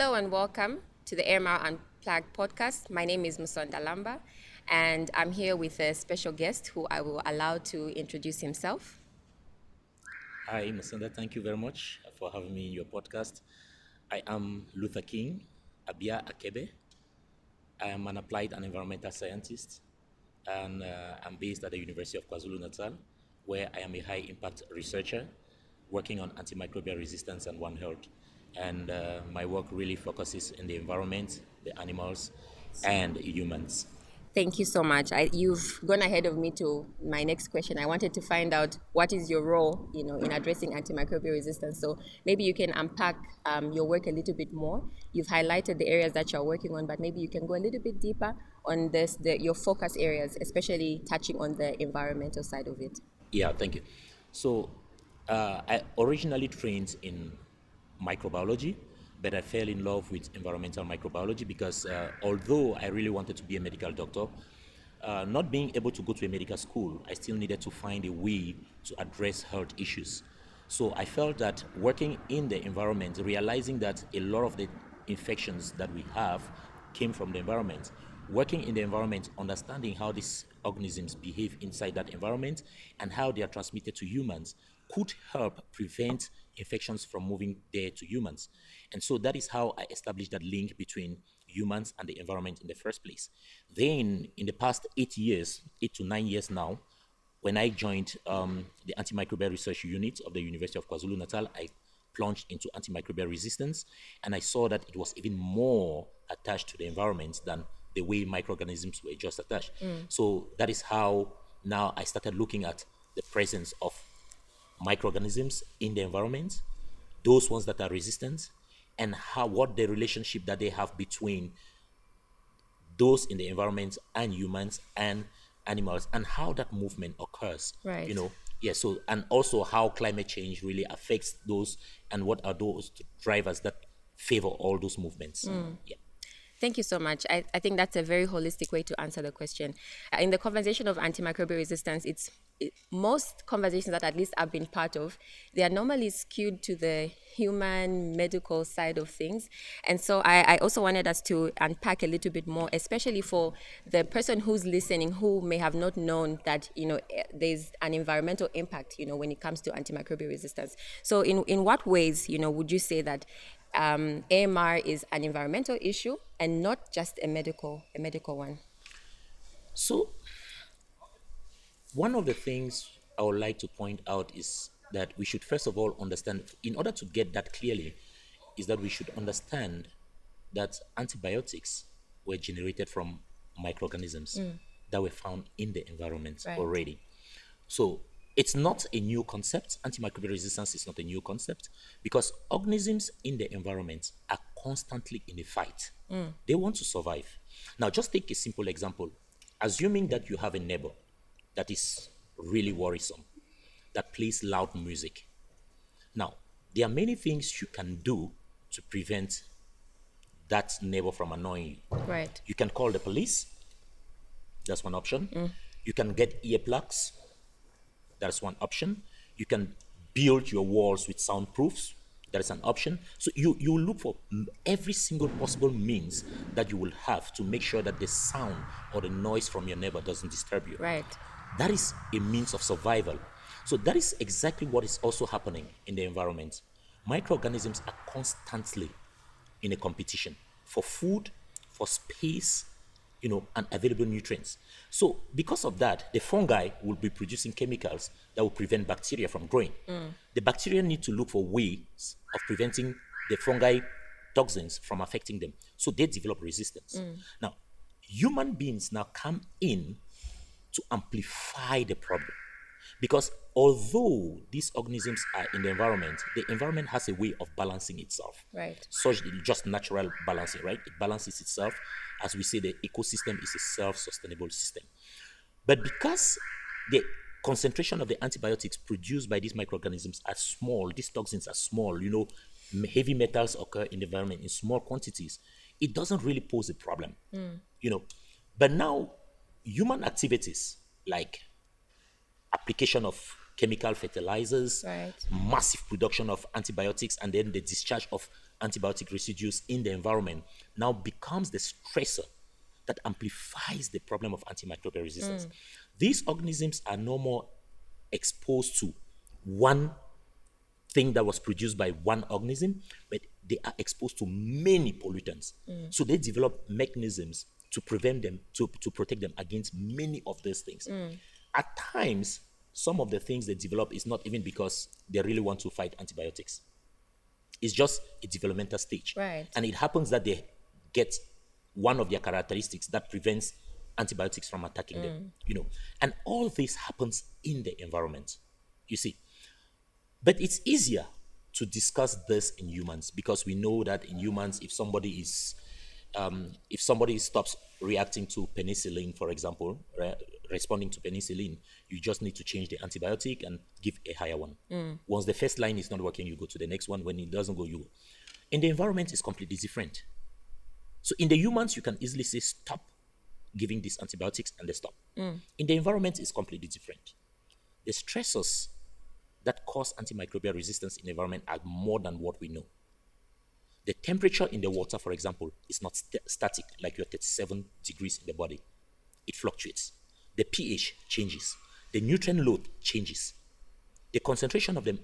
Hello and welcome to the AMR Unplugged podcast. My name is Musonda Lamba, and I'm here with a special guest who I will allow to introduce himself. Hi, Masanda. Thank you very much for having me in your podcast. I am Luther King Abia Akebe. I am an applied and environmental scientist, and I'm based at the University of KwaZulu-Natal, where I am a high impact researcher working on antimicrobial resistance and One Health. And my work really focuses in the environment, the animals, and humans. Thank you so much. You've gone ahead of me to my next question. I wanted to find out what is your role, in addressing antimicrobial resistance. So maybe you can unpack your work a little bit more. You've highlighted the areas that you're working on, but maybe you can go a little bit deeper on your focus areas, especially touching on the environmental side of it. Yeah, thank you. So, I originally trained in microbiology, but I fell in love with environmental microbiology because although I really wanted to be a medical doctor, not being able to go to a medical school, I still needed to find a way to address health issues. So I felt that working in the environment, realizing that a lot of the infections that we have came from the environment, working in the environment, understanding how these organisms behave inside that environment and how they are transmitted to humans could help prevent infections from moving there to humans. And so that is how I established that link between humans and the environment in the first place. Then, in the past 8 years, 8 to 9 years now, when I joined the Antimicrobial Research Unit of the University of KwaZulu-Natal, I plunged into antimicrobial resistance, and I saw that it was even more attached to the environment than the way microorganisms were just attached. So that is how now I started looking at the presence of microorganisms in the environment, those ones that are resistant, and what the relationship that they have between those in the environment and humans and animals, and how that movement occurs. Right. Yeah. So, and also how climate change really affects those, and what are those drivers that favor all those movements. Yeah. Thank you so much. I think that's a very holistic way to answer the question. In the conversation of antimicrobial resistance, most conversations that at least I've been part of, they are normally skewed to the human medical side of things. And so I also wanted us to unpack a little bit more, especially for the person who's listening who may have not known that, there's an environmental impact, when it comes to antimicrobial resistance. So in what ways, would you say that AMR is an environmental issue and not just a medical one? So, one of the things I would like to point out is that we should first of all understand, in order to get that clearly, is that we should understand that antibiotics were generated from microorganisms that were found in the environment Right. already. So it's not a new concept. Antimicrobial resistance is not a new concept because organisms in the environment are constantly in a fight. They want to survive. Now, just take a simple example. Assuming that you have a neighbor that is really worrisome, that plays loud music. Now, there are many things you can do to prevent that neighbor from annoying you. Right. You can call the police. That's one option. You can get earplugs. That's one option. You can build your walls with soundproofs. That is an option. So you look for every single possible means that you will have to make sure that the sound or the noise from your neighbor doesn't disturb you. Right. That is a means of survival. So that is exactly what is also happening in the environment. Microorganisms are constantly in a competition for food, for space, and available nutrients. So because of that, the fungi will be producing chemicals that will prevent bacteria from growing. The bacteria need to look for ways of preventing the fungi toxins from affecting them. So they develop resistance. Now, human beings now come in to amplify the problem. Because although these organisms are in the environment has a way of balancing itself. Right. Such just natural balancing, right? It balances itself. As we say, the ecosystem is a self-sustainable system. But because the concentration of the antibiotics produced by these microorganisms are small, these toxins are small, heavy metals occur in the environment in small quantities, it doesn't really pose a problem. But now human activities like application of chemical fertilizers, Right. massive production of antibiotics, and then the discharge of antibiotic residues in the environment now becomes the stressor that amplifies the problem of antimicrobial resistance. These organisms are no more exposed to one thing that was produced by one organism, but they are exposed to many pollutants. So they develop mechanisms to prevent them, to protect them against many of those things. At times, some of the things they develop is not even because they really want to fight antibiotics. It's just a developmental stage. Right. And it happens that they get one of their characteristics that prevents antibiotics from attacking them, And all this happens in the environment, you see. But it's easier to discuss this in humans because we know that in humans, if somebody stops reacting to penicillin, for example, responding to penicillin, you just need to change the antibiotic and give a higher one. Once the first line is not working, you go to the next one. When it doesn't go, you go. In the environment, it's completely different. So in the humans, you can easily say stop giving these antibiotics and they stop. In the environment, it's completely different. The stressors that cause antimicrobial resistance in the environment are more than what we know. The temperature in the water, for example, is not static like you're 37 degrees in the body. It fluctuates. The pH changes. The nutrient load changes. The concentration of the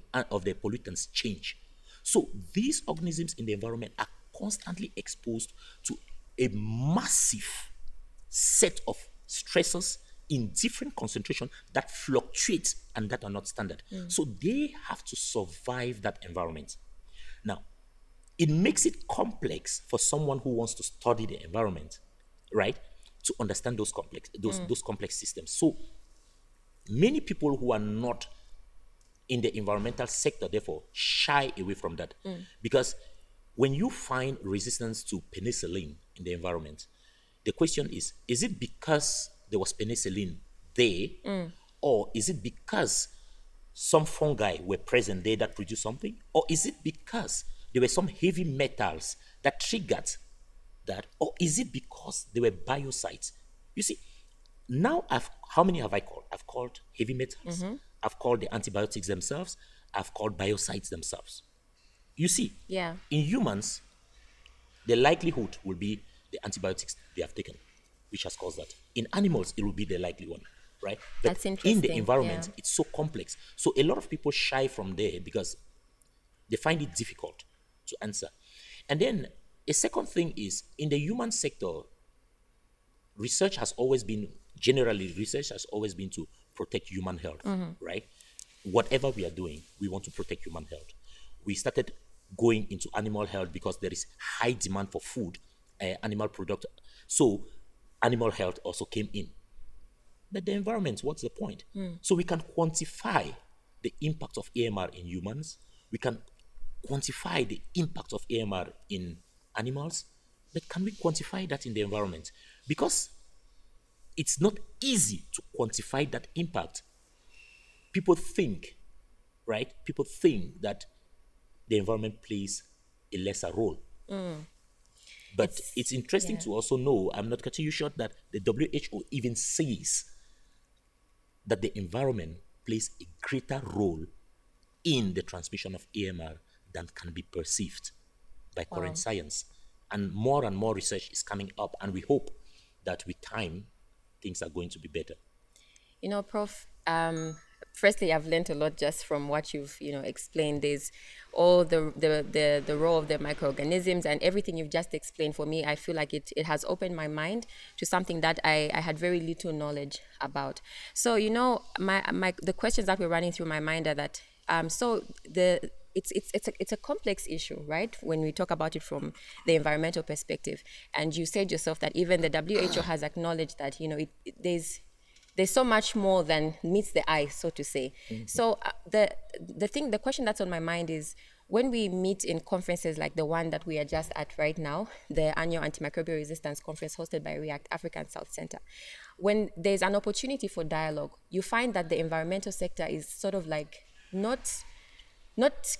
pollutants change. So these organisms in the environment are constantly exposed to a massive set of stressors in different concentration that fluctuate and that are not standard. So they have to survive that environment. Now, it makes it complex for someone who wants to study the environment, right, to understand those complex systems. So many people who are not in the environmental sector, therefore, shy away from that. Because when you find resistance to penicillin in the environment, the question is it because there was penicillin there, or is it because some fungi were present there that produced something, or is it because there were some heavy metals that triggered that, or is it because there were biocides? You see, now how many have I called? I've called heavy metals, I've called the antibiotics themselves, I've called biocides themselves. You see, Yeah. in humans, the likelihood will be the antibiotics they have taken, which has caused that. In animals, it will be the likely one, right? But That's in interesting. the environment, Yeah. it's so complex. So a lot of people shy from there because they find it difficult to answer. And then a second thing is in the human sector, research has always been to protect human health, right? Whatever we are doing, we want to protect human health. We started going into animal health because there is high demand for food, animal product. So animal health also came in. But the environment, what's the point? So we can quantify the impact of AMR in humans. We can quantify the impact of AMR in animals. But can we quantify that in the environment? Because it's not easy to quantify that impact. People think, right? People think that the environment plays a lesser role. But it's interesting to also know, I'm not cutting you short, that the WHO even says that the environment plays a greater role in the transmission of AMR than can be perceived by current science. And more research is coming up, and we hope that with time, things are going to be better. Prof, firstly, I've learned a lot just from what you've, explained. There's all the role of the microorganisms and everything you've just explained. For me, I feel like it has opened my mind to something that I had very little knowledge about. So, the questions that were running through my mind are that, it's a complex issue, right? When we talk about it from the environmental perspective, and you said yourself that even the WHO has acknowledged that there's so much more than meets the eye, so to say. So the question that's on my mind is, when we meet in conferences like the one that we are just at right now, the annual Antimicrobial Resistance Conference hosted by REACT Africa and South Center, when there's an opportunity for dialogue, you find that the environmental sector is sort of like not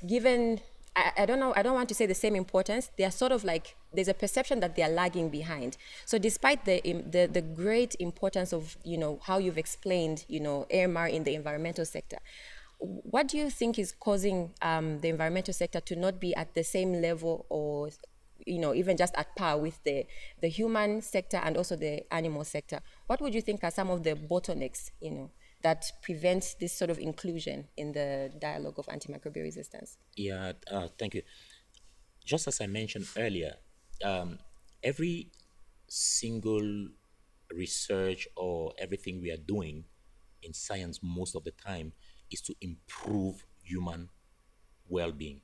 given, I don't know, I don't want to say the same importance. They are sort of like, there's a perception that they are lagging behind. So despite the great importance of, how you've explained, AMR in the environmental sector, what do you think is causing the environmental sector to not be at the same level, or even just at par with the human sector and also the animal sector? What would you think are some of the bottlenecks, that prevent this sort of inclusion in the dialogue of antimicrobial resistance? Yeah, thank you. Just as I mentioned earlier, um, every single research or everything we are doing in science most of the time is to improve human well-being.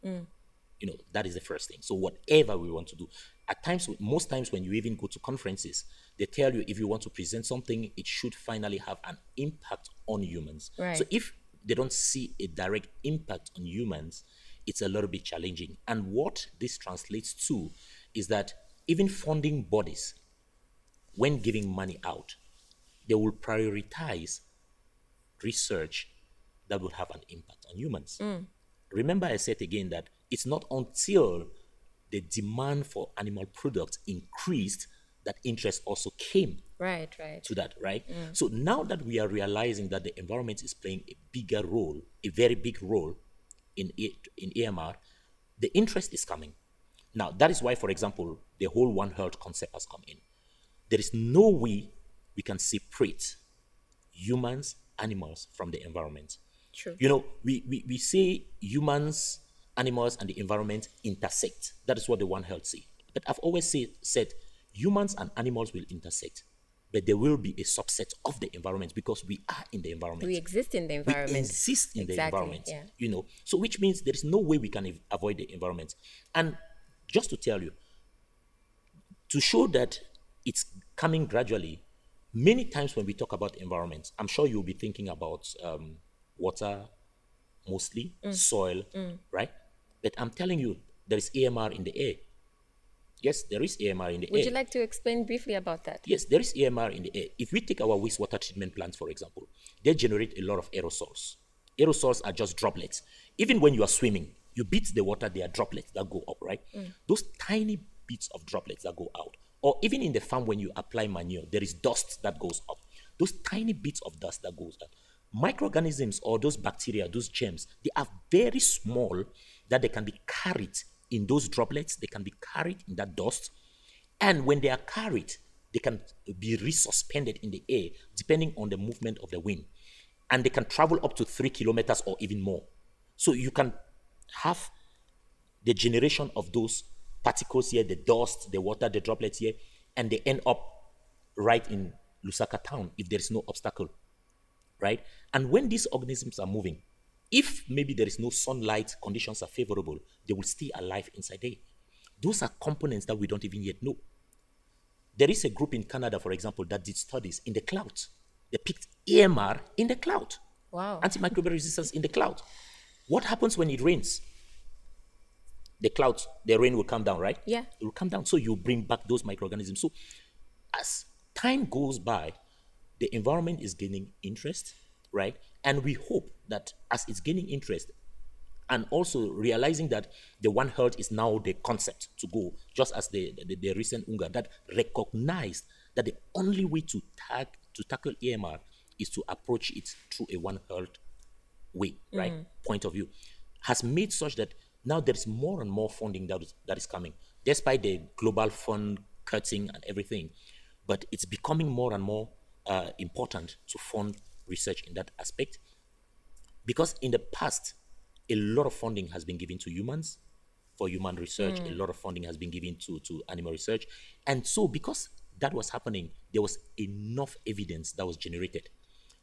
That is the first thing. So whatever we want to do, at times, most times when you even go to conferences, they tell you if you want to present something, it should finally have an impact on humans. So Right. if they don't see a direct impact on humans, it's a little bit challenging. And what this translates to is that even funding bodies, when giving money out, they will prioritize research that will have an impact on humans. Remember, I said again that it's not until the demand for animal products increased that interest also came Right, right. to that, right? So now that we are realizing that the environment is playing a bigger role, a very big role in AMR, the interest is coming. Now, that is why, for example, the whole One Health concept has come in. There is no way we can separate humans, animals from the environment. True. We say humans, animals, and the environment intersect. That is what the One Health say. But I've always said humans and animals will intersect, but there will be a subset of the environment because we are in the We environment. exist in the We environment. exist in the Exactly. environment, Yeah. So which means there is no way we can avoid the environment. And just to tell you, to show that it's coming gradually, many times when we talk about environment, I'm sure you'll be thinking about water, mostly soil, right? But I'm telling you, there is AMR in the air. Yes, there is AMR in the Would air. you like to explain briefly about that? Yes, there is AMR in the air. If we take our wastewater treatment plants, for example, they generate a lot of aerosols. Aerosols are just droplets. Even when you are swimming, you beat the water, there are droplets that go up, right? Those tiny bits of droplets that go out. Or even in the farm, when you apply manure, there is dust that goes up. Those tiny bits of dust that goes up. Microorganisms or those bacteria, those germs, they are very small that they can be carried in those droplets, they can be carried in that dust, and when they are carried, they can be resuspended in the air depending on the movement of the wind. And they can travel up to 3 kilometers or even more. So you can have the generation of those particles here, the dust, the water, the droplets here, and they end up right in Lusaka town if there is no obstacle, right? And when these organisms are moving, if maybe there is no sunlight, conditions are favorable, they will stay alive inside there. Those are components that we don't even yet know. There is a group in Canada, for example, that did studies in the clouds. They picked AMR in the cloud, Wow. antimicrobial resistance in the cloud. What happens when it rains? The clouds, the rain will come down, right? Yeah. It will come down. So you bring back those microorganisms. So as time goes by, the environment is gaining interest, right? And we hope that as it's gaining interest, and also realizing that the One Health is now the concept to go, just as the recent UNGA that recognized that the only way to tackle AMR is to approach it through a One Health way, right? Point of view, has made such that now there is more and more funding that is coming, despite the global fund cutting and everything. But it's becoming more and more important to fund research in that aspect, because in the past, a lot of funding has been given to humans for human research, a lot of funding has been given to animal research. And so, because that was happening, there was enough evidence that was generated.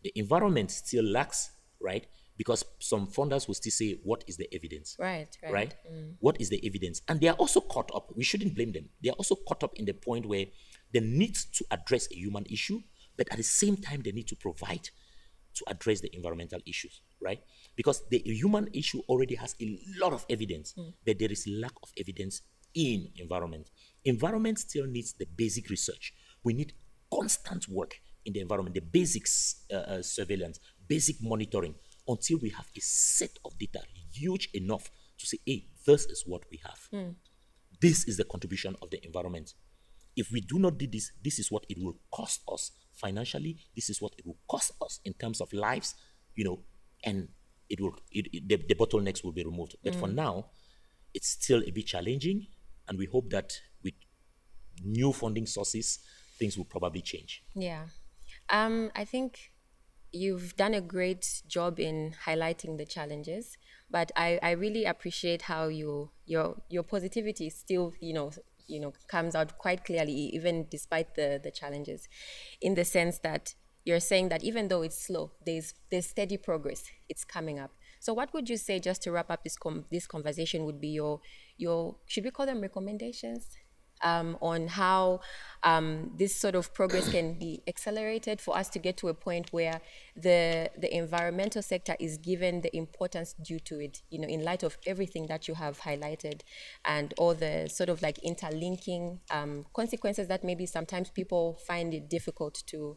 The environment still lacks, right? Because some funders will still say, what is the evidence? Right, right. Right? What is the evidence? And they are also caught up. We shouldn't blame them. They are also caught up in the point where they need to address a human issue, but at the same time, they need to provide to address the environmental issues, right? Because the human issue already has a lot of evidence, but there is lack of evidence in environment. Environment still needs the basic research. We need constant work in the environment, the basics surveillance, basic monitoring, until we have a set of data huge enough to say, hey, this is what we have. This is the contribution of the environment. If we do not do this, this is what it will cost us financially. This is what it will cost us in terms of lives, and the bottlenecks will be removed. But for now, it's still a bit challenging, and we hope that with new funding sources, things will probably change. Yeah. I think you've done a great job in highlighting the challenges, but I really appreciate how your positivity still, comes out quite clearly, even despite the challenges, in the sense that you're saying that even though it's slow, there's steady progress. It's coming up. So what would you say, just to wrap up this conversation, would be your should we call them recommendations, on how this sort of progress can be accelerated for us to get to a point where the environmental sector is given the importance due to it, in light of everything that you have highlighted and all the sort of like interlinking consequences that maybe sometimes people find it difficult to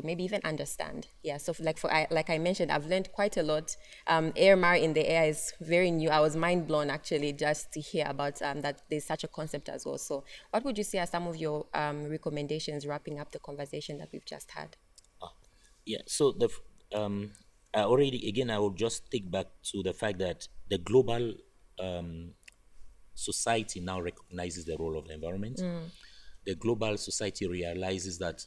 maybe even understand. Yeah. So like I mentioned, I've learned quite a lot. AMR in the air is very new. I was mind blown actually just to hear about that there's such a concept as well. So what would you say are some of your recommendations wrapping up the conversation that we've just had? Yeah. So um, I will just take back to the fact that the global society now recognizes the role of the environment. The global society realizes that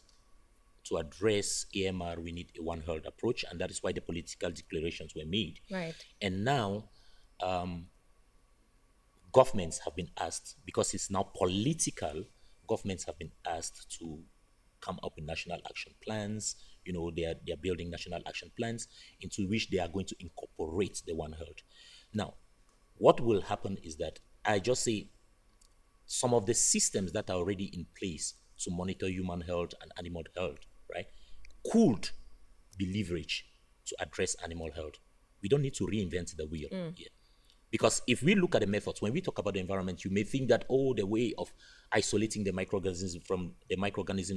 to address AMR, we need a One Health approach, and that is why the political declarations were made. Right. And now governments have been asked, because it's now political, governments have been asked to come up with national action plans. They are building national action plans into which they are going to incorporate the One Health. Now, what will happen is that I just say some of the systems that are already in place to monitor human health and animal health, right, could be leveraged to address animal health. We don't need to reinvent the wheel here. Because if we look at the methods, when we talk about the environment, you may think that, oh, the way of isolating the microorganisms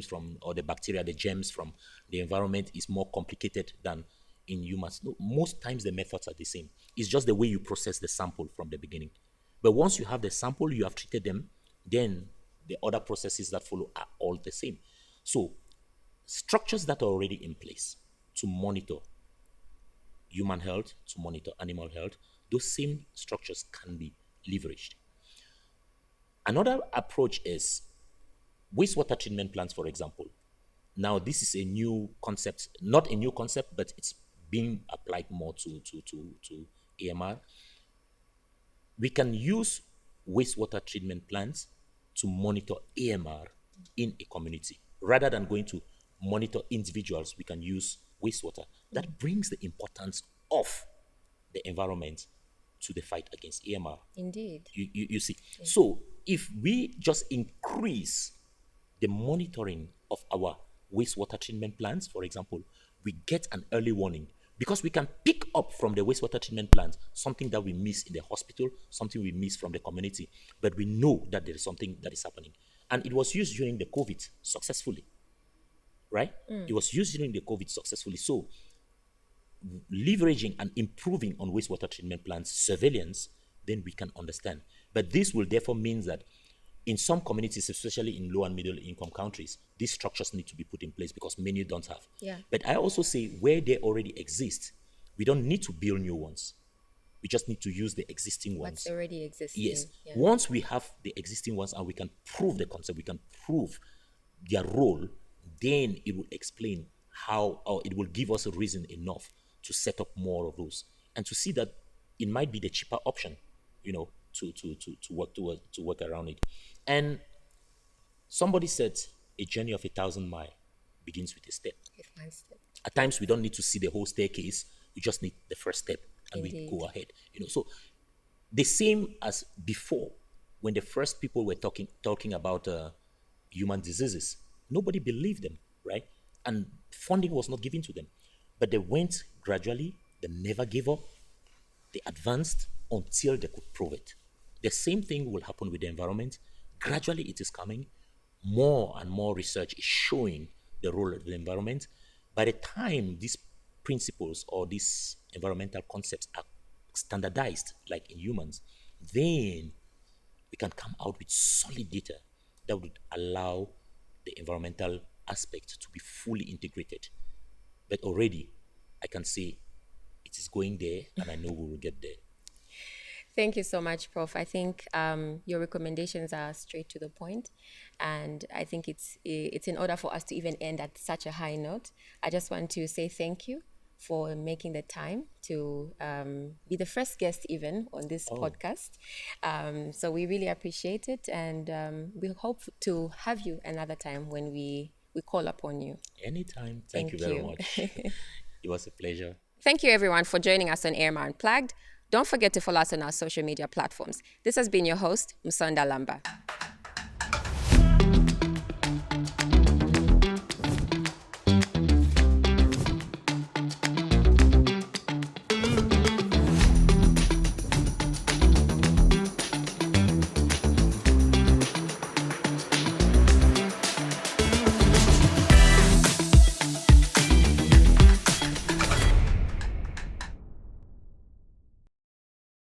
from or the bacteria, the germs from the environment is more complicated than in humans. No, most times the methods are the same. It's just the way you process the sample from the beginning. But once you have the sample, you have treated them, then the other processes that follow are all the same. So structures that are already in place to monitor human health, to monitor animal health, those same structures can be leveraged. Another approach is wastewater treatment plants, for example. Now, this is a new concept, not a new concept, but it's being applied more to AMR. We can use wastewater treatment plants to monitor AMR in a community. Rather than going to monitor individuals, we can use wastewater. That brings the importance of the environment to the fight against AMR. Indeed. You see. So if we just increase the monitoring of our wastewater treatment plants, for example, we get an early warning because we can pick up from the wastewater treatment plants something that we miss in the hospital, something we miss from the community, but we know that there is something that is happening. And it was used during the COVID successfully, right? It was used during the COVID successfully. So leveraging and improving on wastewater treatment plants surveillance, then we can understand. But this will therefore mean that in some communities, especially in low and middle income countries, these structures need to be put in place because many don't have. Yeah. But I also say where they already exist, we don't need to build new ones. We just need to use the existing ones. What's already existing. Yes. Yeah. Once we have the existing ones and we can prove the concept, we can prove their role, then it will explain how, or it will give us a reason enough to set up more of those and to see that it might be the cheaper option, to work around it. And somebody said a journey of 1,000 miles begins with a step. With one step. At times we don't need to see the whole staircase. We just need the first step and Indeed. we go ahead. So the same as before, when the first people were talking about human diseases, nobody believed them, right? And funding was not given to them. But they went gradually, they never gave up, they advanced until they could prove it. The same thing will happen with the environment. Gradually, it is coming. More and more research is showing the role of the environment. By the time these principles or these environmental concepts are standardized, like in humans, then we can come out with solid data that would allow the environmental aspect to be fully integrated. But already, I can say it is going there, and I know we will get there. Thank you so much, Prof. I think your recommendations are straight to the point, and I think it's in order for us to even end at such a high note. I just want to say thank you for making the time to be the first guest even on this Oh, podcast. So we really appreciate it, and we hope to have you another time when we call upon you. anytime. Thank you Thank very you. much. It was a pleasure. Thank you, everyone, for joining us on AMR Unplugged. Don't forget to follow us on our social media platforms. This has been your host, Musonda Lamba.